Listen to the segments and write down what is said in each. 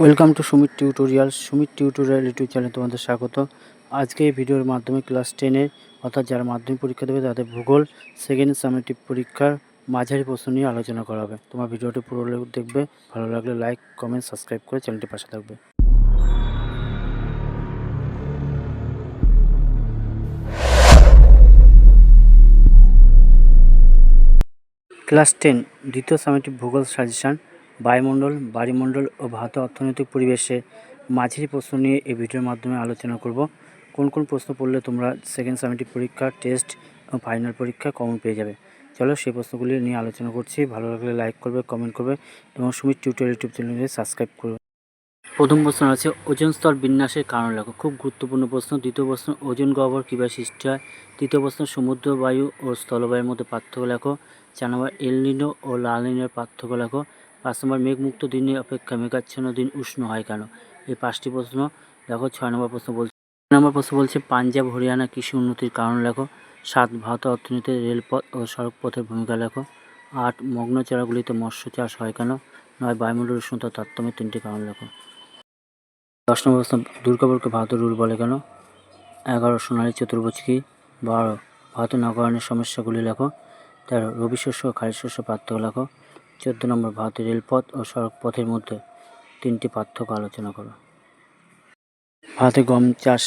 Welcome to Sumit tutorial YouTube চ্যানেলে তোমাদের স্বাগত। আজকে এই ভিডিওর মাধ্যমে ক্লাস 10-এর অর্থাৎ যারা মাধ্যমিক পরীক্ষা দেবে তাদের ভূগোল সেকেন্ড সামেটিভ পরীক্ষার মাঝারি প্রশ্ন নিয়ে আলোচনা করা হবে। তোমার ভিডিওটি পুরো দেখবে, ভালো লাগলে লাইক, কমেন্ট, সাবস্ক্রাইব করে চ্যানেলটির পাশে থাকবে। ক্লাস 10 দ্বিতীয় সামেটিভ ভূগোল সাজেশান, বায়ুমণ্ডল, বাড়িমণ্ডল ও ভারতের অর্থনৈতিক পরিবেশে মাঝারি প্রশ্ন নিয়ে এই ভিডিওর মাধ্যমে আলোচনা করব। কোন কোন প্রশ্ন পড়লে তোমরা সেকেন্ড সামেটিভ পরীক্ষা, টেস্ট এবং ফাইনাল পরীক্ষা কমন পেয়ে যাবে। চলো সেই প্রশ্নগুলি নিয়ে আলোচনা করছি। ভালো লাগলে লাইক করবে, কমেন্ট করবে এবং সুমিত টিউটোরিয়াল ইউটিউব চ্যানেলকে সাবস্ক্রাইব করবে। প্রথম প্রশ্ন আছে ওজোন স্তর বিন্যাসের কারণ লেখো। খুব গুরুত্বপূর্ণ প্রশ্ন। দ্বিতীয় প্রশ্ন ওজোন গহ্বর কীভাবে সৃষ্টি হয়। তৃতীয় প্রশ্ন সমুদ্র বায়ু ও স্থলবায়ুর মধ্যে পার্থক্য লেখো। 4 নম্বর এল নিনো ও লা নিনোর পার্থক্য লেখো। 5 নম্বর মেঘমুক্ত দিনের অপেক্ষা মেঘাচ্ছন্ন দিন উষ্ণ হয় কেন। এই 5টি প্রশ্ন লেখো। 6 নম্বর প্রশ্ন বলছে পাঞ্জাব হরিয়ানা কৃষি উন্নতির কারণ লেখো। 7 ভারতের অর্থনীতিতে রেলপথ ও সড়কপথের ভূমিকা লেখো। 8 মগ্ন চরাগুলিতে মৎস্য চাষ হয় কেন। 9 বায়ুমণ্ডল উষ্ণতা তারতম্যের 3টি কারণ লেখো। 10 নম্বর প্রশ্ন দুর্গাপুরকে ভারতের রুল বলে কেন। 11 সোনালী চতুর্ভুজ কি। 12 ভারতের নগরায়নের সমস্যাগুলি লেখো। 13 রবি শস্য ও খারিফ শস্য পার্থক্য লেখো। 14 নম্বর ভারতের রেলপথ ও সড়কপথের মধ্যে 3টি পার্থক্য আলোচনা করো। ভারতে গম চাষ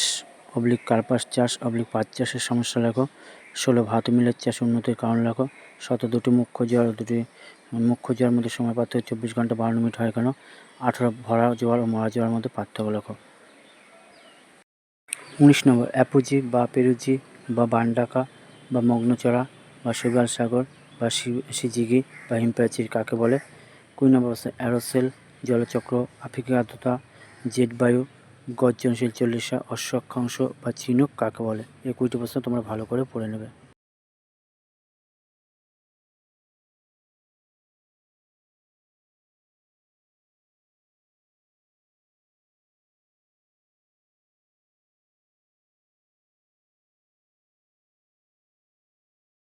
কার্পাস চাষ পাট চাষের সমস্যা লেখো। 16 ভারতে মিলেট চাষ উন্নতির কারণ লেখো। 17 দুটি মুখ্য জোয়ার মধ্যে সময় পার্থক্য 24 ঘন্টা 52 মিনিট হয় কেন। 18 ভরা জোয়ার ও মরা জোয়ার মধ্যে পার্থক্য লেখো। 19 নম্বর অ্যাপুজি বা পেরুজি বা বান্ডাকা বা মগ্নচড়া বা শৈবাল সাগর বা সিজিগি বা হিমপ্যাচির কাকে বলে। 20 নম্বর অ্যারোসেল, জলচক্র, আপেক্ষিক আর্দ্রতা, জেট বায়ু, গর্জনশীল চল্লিশা, অশ্বক্ষাংশ বা চিনুক কাকে বলে। এই 20টি প্রশ্ন তোমরা ভালো করে পড়ে নেবে।